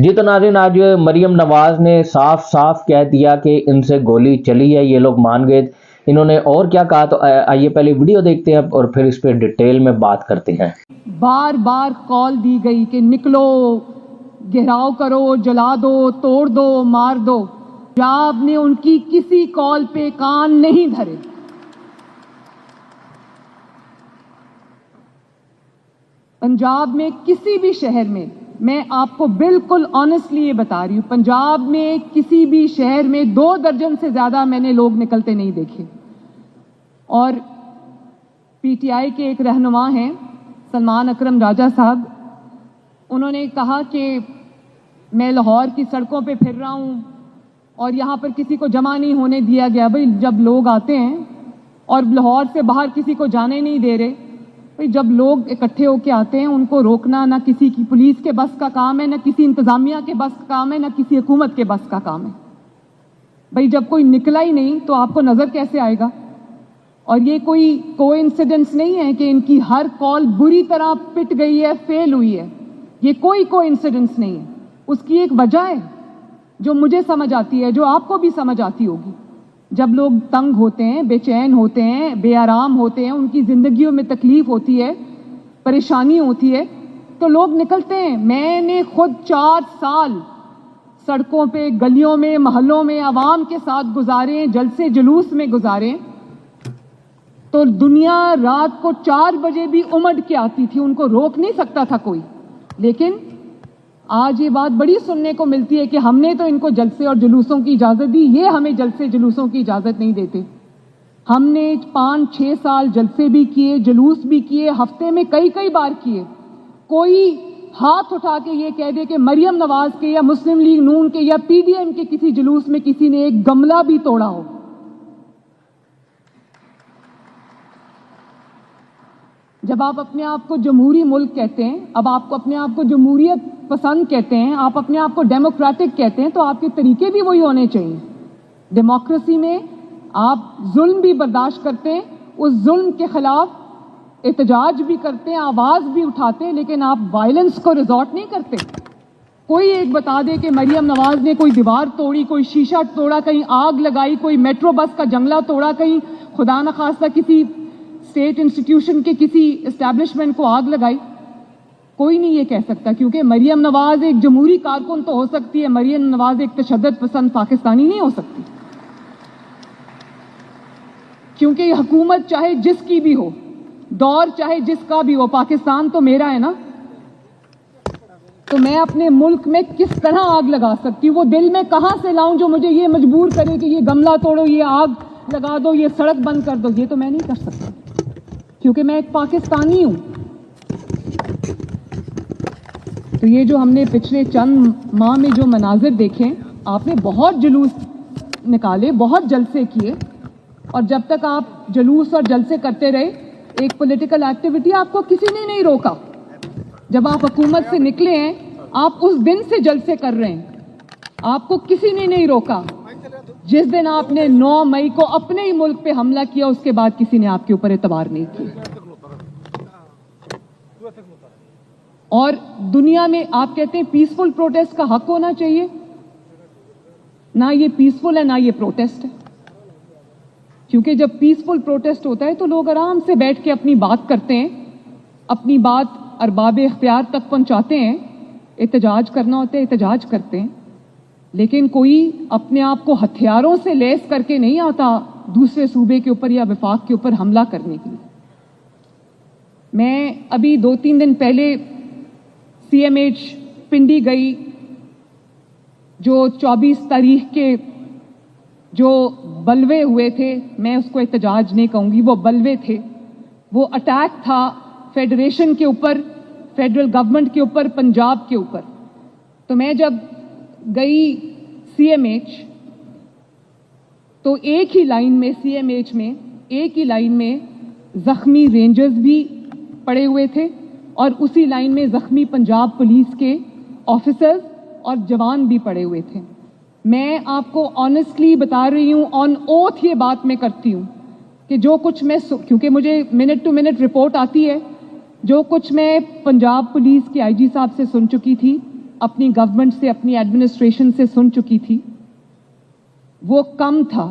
جی تو ناظرین، آج مریم نواز نے صاف صاف کہہ دیا کہ ان سے گولی چلی ہے، یہ لوگ مان گئے۔ انہوں نے اور کیا کہا، تو آئیے پہلے ویڈیو دیکھتے ہیں اور پھر اس پہ ڈیٹیل میں بات کرتے ہیں۔ بار بار کال دی گئی کہ نکلو، گھیراؤ کرو، جلا دو، توڑ دو، مار دو۔ پنجاب نے ان کی کسی کال پہ کان نہیں دھرے۔ پنجاب میں کسی بھی شہر میں، میں آپ کو بالکل آنیسٹلی یہ بتا رہی ہوں، پنجاب میں کسی بھی شہر میں 2 درجن سے زیادہ میں نے لوگ نکلتے نہیں دیکھے۔ اور پی ٹی آئی کے ایک رہنما ہیں سلمان اکرم راجہ صاحب، انہوں نے کہا کہ میں لاہور کی سڑکوں پہ پھر رہا ہوں اور یہاں پر کسی کو جمع نہیں ہونے دیا گیا۔ بھئی جب لوگ آتے ہیں اور لاہور سے باہر کسی کو جانے نہیں دے رہے، بھئی جب لوگ اکٹھے ہو کے آتے ہیں ان کو روکنا نہ کسی کی پولیس کے بس کا کام ہے، نہ کسی انتظامیہ کے بس کا کام ہے، نہ کسی حکومت کے بس کا کام ہے۔ بھئی جب کوئی نکلا ہی نہیں تو آپ کو نظر کیسے آئے گا؟ اور یہ کوئی کوئنسیڈنس نہیں ہے کہ ان کی ہر کال بری طرح پٹ گئی ہے، فیل ہوئی ہے۔ یہ کوئی کوئنسیڈنس نہیں ہے، اس کی ایک وجہ ہے جو مجھے سمجھ آتی ہے، جو آپ کو بھی سمجھ آتی ہوگی۔ جب لوگ تنگ ہوتے ہیں، بے چین ہوتے ہیں، بے آرام ہوتے ہیں، ان کی زندگیوں میں تکلیف ہوتی ہے، پریشانی ہوتی ہے، تو لوگ نکلتے ہیں۔ میں نے خود 4 سال سڑکوں پہ، گلیوں میں، محلوں میں عوام کے ساتھ گزارے، جلسے جلوس میں گزارے، تو دنیا رات کو 4 بجے بھی امڑ کے آتی تھی، ان کو روک نہیں سکتا تھا کوئی۔ لیکن آج یہ بات بڑی سننے کو ملتی ہے کہ ہم نے تو ان کو جلسے اور جلوسوں کی اجازت دی، یہ ہمیں جلسے جلوسوں کی اجازت نہیں دیتے۔ ہم نے 5-6 سال جلسے بھی کیے، جلوس بھی کیے، ہفتے میں کئی بار کیے۔ کوئی ہاتھ اٹھا کے یہ کہہ دے کہ مریم نواز کے یا مسلم لیگ نون کے یا پی ڈی ایم کے کسی جلوس میں کسی نے ایک گملہ بھی توڑا ہو۔ جب آپ اپنے آپ کو جمہوری ملک کہتے ہیں، اب آپ کو اپنے آپ کو جمہوریت پسند کہتے ہیں، آپ اپنے آپ کو ڈیموکریٹک کہتے ہیں، تو آپ کے طریقے بھی وہی ہونے چاہیے۔ ڈیموکریسی میں آپ ظلم بھی برداشت کرتے ہیں، اس ظلم کے خلاف احتجاج بھی کرتے ہیں، آواز بھی اٹھاتے ہیں، لیکن آپ وائلنس کو ریزورٹ نہیں کرتے۔ کوئی ایک بتا دے کہ مریم نواز نے کوئی دیوار توڑی، کوئی شیشہ توڑا، کہیں آگ لگائی، کوئی میٹرو بس کا جنگلہ توڑا، کہیں خدا نخواستہ کسی اسٹیٹ انسٹیٹیوشن کے کسی اسٹیبلشمنٹ کو آگ لگائی، کوئی نہیں یہ کہہ سکتا، کیونکہ مریم نواز ایک جمہوری کارکن تو ہو سکتی ہے، مریم نواز ایک تشدد پسند پاکستانی نہیں ہو سکتی، کیونکہ حکومت چاہے جس کی بھی ہو، دور چاہے جس کا بھی ہو، پاکستان تو میرا ہے نا۔ تو میں اپنے ملک میں کس طرح آگ لگا سکتی ہوں؟ وہ دل میں کہاں سے لاؤں جو مجھے یہ مجبور کرے کہ یہ گملہ توڑو، یہ آگ لگا دو، یہ سڑک بند کر دو؟ یہ تو میں نہیں کر سکتا، کیونکہ میں ایک پاکستانی ہوں۔ تو یہ جو ہم نے پچھلے چند ماہ میں جو مناظر دیکھے، آپ نے بہت جلوس نکالے، بہت جلسے کیے، اور جب تک آپ جلوس اور جلسے کرتے رہے، ایک پولیٹیکل ایکٹیویٹی آپ کو کسی نے نہیں روکا۔ جب آپ حکومت سے نکلے ہیں، آپ اس دن سے جلسے کر رہے ہیں، آپ کو کسی نے نہیں روکا۔ جس دن آپ نے 9 مئی کو اپنے ہی ملک پہ حملہ کیا، اس کے بعد کسی نے آپ کے اوپر اعتبار نہیں کیا۔ اور دنیا میں آپ کہتے ہیں پیسفل پروٹیسٹ کا حق ہونا چاہیے، نہ یہ پیسفل ہے نہ یہ پروٹیسٹ ہے، کیونکہ جب پیسفل پروٹیسٹ ہوتا ہے تو لوگ آرام سے بیٹھ کے اپنی بات کرتے ہیں، اپنی بات ارباب اختیار تک پہنچاتے ہیں، احتجاج کرنا ہوتا ہے احتجاج کرتے ہیں، لیکن کوئی اپنے آپ کو ہتھیاروں سے لیس کر کے نہیں آتا دوسرے صوبے کے اوپر یا وفاق کے اوپر حملہ کرنے کے لیے۔ میں ابھی 2-3 دن پہلے سی ایم ایچ پنڈی گئی، جو 24 تاریخ کے جو بلوے ہوئے تھے، میں اس کو احتجاج نہیں کہوں گی، وہ بلوے تھے، وہ اٹیک تھا فیڈریشن کے اوپر، فیڈرل گورنمنٹ کے اوپر، پنجاب کے اوپر۔ تو میں جب گئی سی ایم ایچ، تو ایک ہی لائن میں سی ایم ایچ میں ایک ہی لائن میں زخمی رینجرز بھی پڑے ہوئے تھے، اور اسی لائن میں زخمی پنجاب پولیس کے آفیسرز اور جوان بھی پڑے ہوئے تھے۔ میں آپ کو آنیسٹلی بتا رہی ہوں، آن اوتھ یہ بات میں کرتی ہوں کہ جو کچھ میں، کیونکہ مجھے منٹ ٹو منٹ رپورٹ آتی ہے، جو کچھ میں پنجاب پولیس کے آئی جی صاحب سے سن چکی تھی، اپنی گورنمنٹ سے, اپنی ایڈمنسٹریشن سے سن چکی تھی وہ کم تھا.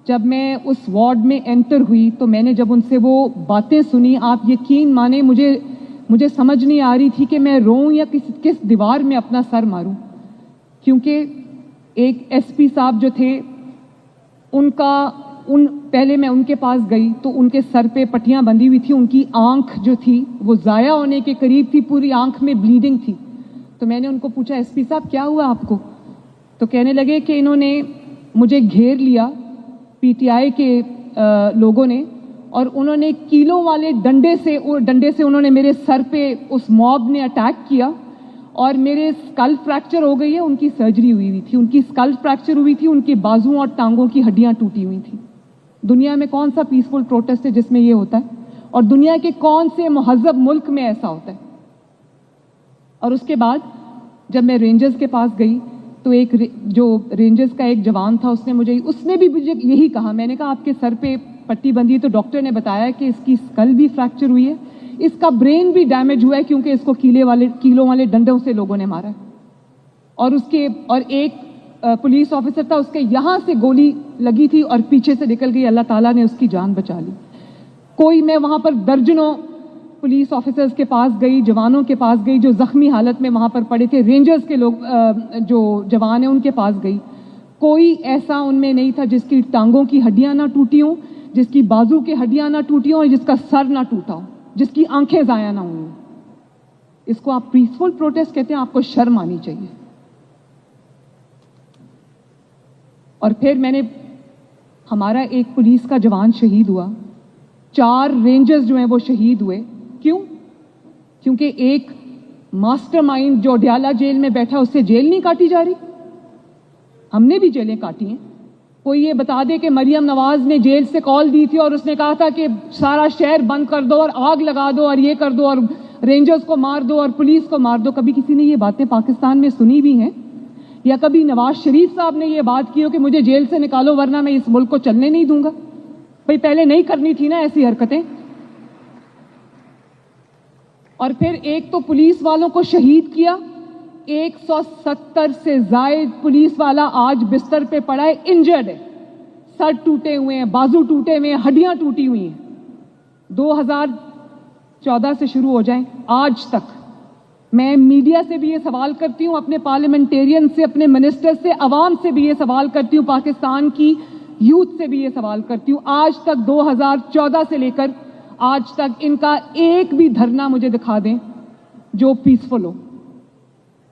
جب میں اس وارڈ میں انٹر ہوئی تو میں نے جب ان سے وہ باتیں سنی, آپ یقین مانیں مجھے سمجھ نہیں آ رہی تھی کہ میں روؤں یا کس دیوار میں اپنا سر ماروں. کیونکہ ایک ایس پی صاحب جو تھے پہلے میں ان کے پاس گئی تو ان کے سر پہ پٹیاں بندھی ہوئی تھی, ان کی آنکھ جو تھی وہ ضائع ہونے کے قریب تھی, پوری آنکھ میں بلیڈنگ تھی. تو میں نے ان کو پوچھا ایس پی صاحب کیا ہوا آپ کو؟ تو کہنے لگے کہ انہوں نے مجھے گھیر لیا پی ٹی آئی کے لوگوں نے, اور انہوں نے کیلوں والے ڈنڈے سے انہوں نے میرے سر پہ اس موب نے اٹیک کیا اور میرے اسکل فریکچر ہو گئی ہے. ان کی سرجری ہوئی تھی, ان کی اسکل فریکچر ہوئی تھی, ان کے بازوؤں اور ٹانگوں کی ہڈیاں ٹوٹی ہوئی تھیں. دنیا میں کون سا پیسفل پروٹیسٹ ہے جس میں یہ ہوتا ہے, اور دنیا کے کون سے مہذب ملک میں ایسا ہوتا ہے؟ اور اس کے بعد جب میں رینجرز کے پاس گئی تو ایک جو رینجرز کا ایک جوان تھا اس نے بھی مجھے یہی کہا. میں نے کہا آپ کے سر پہ پٹی بندھی ہے, تو ڈاکٹر نے بتایا کہ اس کی اسکل بھی فریکچر ہوئی ہے, اس کا برین بھی ڈیمیج ہوا ہے کیونکہ اس کو کیلوں والے ڈنڈوں سے لوگوں نے مارا ہے. اور ایک پولیس آفیسر تھا, اس کے یہاں سے گولی لگی تھی اور پیچھے سے نکل گئی, اللہ تعالیٰ نے اس کی جان بچا لی. میں وہاں پر درجنوں پولیس آفیسرز کے پاس گئی, جوانوں کے پاس گئی جو زخمی حالت میں وہاں پر پڑے تھے, رینجرز کے لوگ جو جوان ہیں ان کے پاس گئی. کوئی ایسا ان میں نہیں تھا جس کی ٹانگوں کی ہڈیاں نہ ٹوٹی ہوں, جس کی بازو کی ہڈیاں نہ ٹوٹی ہوں, اور جس کا سر نہ ٹوٹا ہو, جس کی آنکھیں ضائع نہ ہوئی. اس کو آپ پیسفل پروٹیسٹ کہتے ہیں, آپ کو شرم آنی چاہیے. اور پھر ہمارا ایک پولیس کا جوان شہید ہوا, 4 رینجرز جو ہیں وہ شہید ہوئے. کیوں؟ کیونکہ ایک ماسٹر مائنڈ جو ڈیالہ جیل میں بیٹھا اس سے جیل نہیں کاٹی جا رہی. ہم نے بھی جیلیں کاٹی ہیں. کوئی یہ بتا دے کہ مریم نواز نے جیل سے کال دی تھی اور اس نے کہا تھا کہ سارا شہر بند کر دو اور آگ لگا دو اور یہ کر دو اور رینجرز کو مار دو اور پولیس کو مار دو. کبھی کسی نے یہ باتیں پاکستان میں سنی بھی ہیں؟ یا کبھی نواز شریف صاحب نے یہ بات کی ہو کہ مجھے جیل سے نکالو ورنہ میں اس ملک کو چلنے نہیں دوں گا؟ بھئی پہلے نہیں کرنی تھی نا ایسی حرکتیں. اور پھر ایک تو پولیس والوں کو شہید کیا, 170 سے زائد پولیس والا آج بستر پہ پڑا ہے, انجرڈ ہے, سر ٹوٹے ہوئے ہیں, بازو ٹوٹے ہوئے ہیں, ہڈیاں ٹوٹی ہوئی ہیں. 2014 سے شروع ہو جائیں آج تک. میں میڈیا سے بھی یہ سوال کرتی ہوں, اپنے پارلیمنٹیرین سے, اپنے منسٹر سے, عوام سے بھی یہ سوال کرتی ہوں, پاکستان کی یوتھ سے بھی یہ سوال کرتی ہوں, آج تک 2014 سے لے کر آج تک ان کا ایک بھی دھرنا مجھے دکھا دیں جو پیسفل ہو.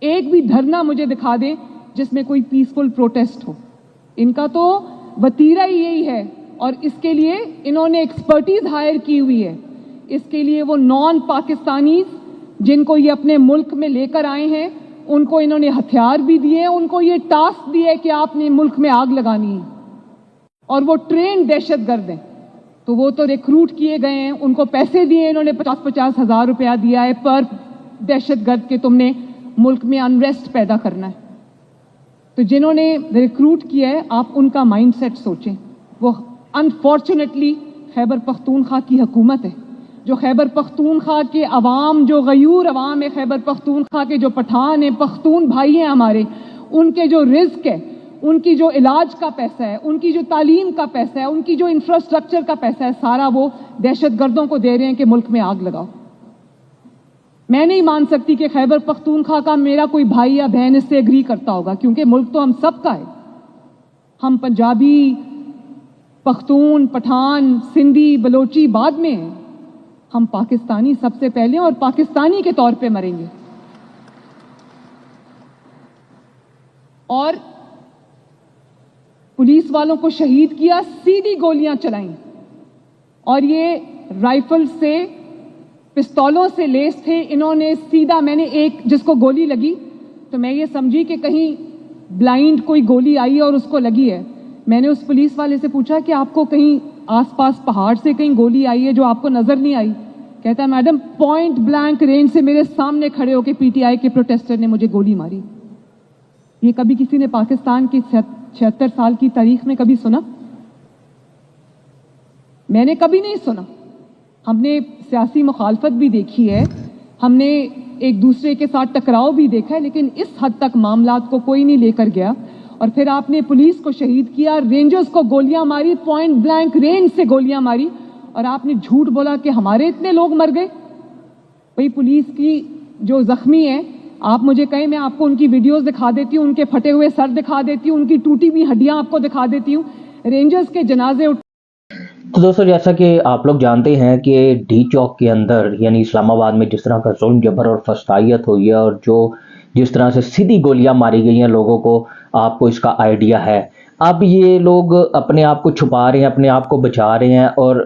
ایک بھی دھرنا مجھے دکھا دیں جس میں کوئی پیسفل پروٹیسٹ ہو. ان کا تو وتیرہ ہی یہی ہے, اور اس کے لیے انہوں نے ایکسپرٹیز ہائر کی ہوئی ہے. اس کے لیے وہ نان پاکستانیز جن کو یہ اپنے ملک میں لے کر آئے ہیں ان کو انہوں نے ہتھیار بھی دیے, ان کو یہ ٹاسک دیے کہ آپ نے ملک میں آگ لگانی ہے, اور وہ ٹرین دہشت گرد ہیں. تو وہ تو ریکروٹ کیے گئے ہیں, ان کو پیسے دیے انہوں نے, 50-50 ہزار روپیہ دیا ہے پر دہشت گرد کہ تم نے ملک میں انریسٹ پیدا کرنا ہے. تو جنہوں نے ریکروٹ کیا ہے آپ ان کا مائنڈ سیٹ سوچیں. وہ انفارچونیٹلی خیبر پختونخوا کی حکومت ہے جو خیبر پختونخوا کے عوام, جو غیور عوام ہے خیبر پختونخوا کے, جو پٹھان ہیں, پختون بھائی ہیں ہمارے, ان کے جو رزق ہے, ان کی جو علاج کا پیسہ ہے, ان کی جو تعلیم کا پیسہ ہے, ان کی جو انفراسٹرکچر کا پیسہ ہے, سارا وہ دہشت گردوں کو دے رہے ہیں کہ ملک میں آگ لگاؤ. میں نہیں مان سکتی کہ خیبر پختونخوا کا میرا کوئی بھائی یا بہن اس سے ایگری کرتا ہوگا, کیونکہ ملک تو ہم سب کا ہے. ہم پنجابی, پختون, پٹھان, سندھی, بلوچی بعد میں ہیں. ہم پاکستانی سب سے پہلے اور پاکستانی کے طور پہ مریں گے. اور پولیس والوں کو شہید کیا, سیدھی گولیاں چلائیں, اور یہ رائفل سے, پستولوں سے لیس تھے. انہوں نے سیدھا, میں نے ایک جس کو گولی لگی تو میں یہ سمجھی کہ کہیں بلائنڈ کوئی گولی آئی اور اس کو لگی ہے. میں نے اس پولیس والے سے پوچھا کہ آپ کو کہیں آس پاس پہاڑ سے کہیں گولی آئی ہے جو آپ کو نظر نہیں آئی؟ کہتا ہے میڈم پوائنٹ بلینک رینج سے میرے سامنے کھڑے ہو کے پی ٹی آئی کے پروٹیسٹر نے مجھے گولی ماری. یہ کبھی کسی نے پاکستان کی 76 سال کی تاریخ میں کبھی سنا؟ میں نے کبھی نہیں سنا. ہم نے سیاسی مخالفت بھی دیکھی ہے, ہم نے ایک دوسرے کے ساتھ ٹکراؤ بھی دیکھا ہے، لیکن اس حد تک معاملات کو کوئی نہیں لے کر گیا. اور پھر آپ نے پولیس کو شہید کیا، رینجرز کو گولیاں ماری، پوائنٹ بلینک رینج سے گولیاں ماری، اور آپ نے جھوٹ بولا کہ ہمارے اتنے لوگ مر گئے. بھئی پولیس کی جو زخمی ہیں، آپ مجھے کہیں میں آپ کو ان کی ویڈیوز دکھا دیتی ہوں، ان کے پھٹے ہوئے سر دکھا دیتی ہوں، ان کی ٹوٹی ہوئی ہڈیاں آپ کو دکھا دیتی ہوں. رینجرز کے جنازے تو دوستو جیسا کہ آپ لوگ جانتے ہیں کہ ڈی چوک کے اندر یعنی اسلام آباد میں جس طرح کا ظلم جبر اور فسطائیت ہوئی ہے اور جس طرح سے سیدھی گولیاں ماری گئی ہیں لوگوں کو، آپ کو اس کا آئیڈیا ہے. اب یہ لوگ اپنے آپ کو چھپا رہے ہیں، اپنے آپ کو بچا رہے ہیں. اور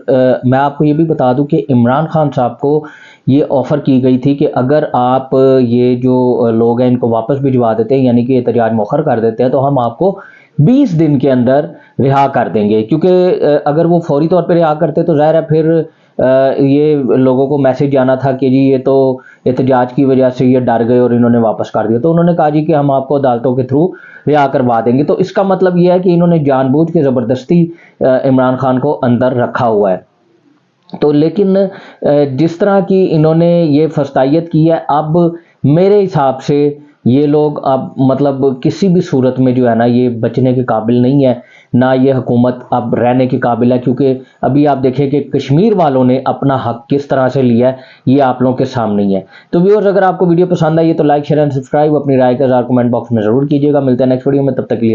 میں آپ کو یہ بھی بتا دوں کہ عمران خان صاحب کو یہ آفر کی گئی تھی کہ اگر آپ یہ جو لوگ ہیں ان کو واپس بھجوا دیتے ہیں، یعنی کہ احتجاج مؤخر کر دیتے ہیں، تو ہم آپ کو 20 دن کے اندر رہا کر دیں گے. کیونکہ اگر وہ فوری طور پہ رہا کرتے تو ظاہر ہے پھر یہ لوگوں کو میسج جانا تھا کہ جی یہ تو احتجاج کی وجہ سے یہ ڈر گئے اور انہوں نے واپس کر دیا. تو انہوں نے کہا جی کہ ہم آپ کو عدالتوں کے تھرو رہا کروا دیں گے. تو اس کا مطلب یہ ہے کہ انہوں نے جان بوجھ کے زبردستی عمران خان کو اندر رکھا ہوا ہے. تو لیکن جس طرح کی انہوں نے یہ فسطائیت کی ہے، اب میرے حساب سے یہ لوگ اب مطلب کسی بھی صورت میں جو ہے نا یہ بچنے کے قابل نہیں ہے، نہ یہ حکومت اب رہنے کے قابل ہے. کیونکہ ابھی آپ دیکھیں کہ کشمیر والوں نے اپنا حق کس طرح سے لیا ہے، یہ آپ لوگوں کے سامنے ہی ہے. تو ویورز اگر آپ کو ویڈیو پسند آئی ہے تو لائک شیئر اینڈ سبسکرائب، اپنی رائے کا اظہار کمنٹ باکس میں ضرور کیجیے گا. ملتے ہیں نیکسٹ ویڈیو میں، تب تک کے لیے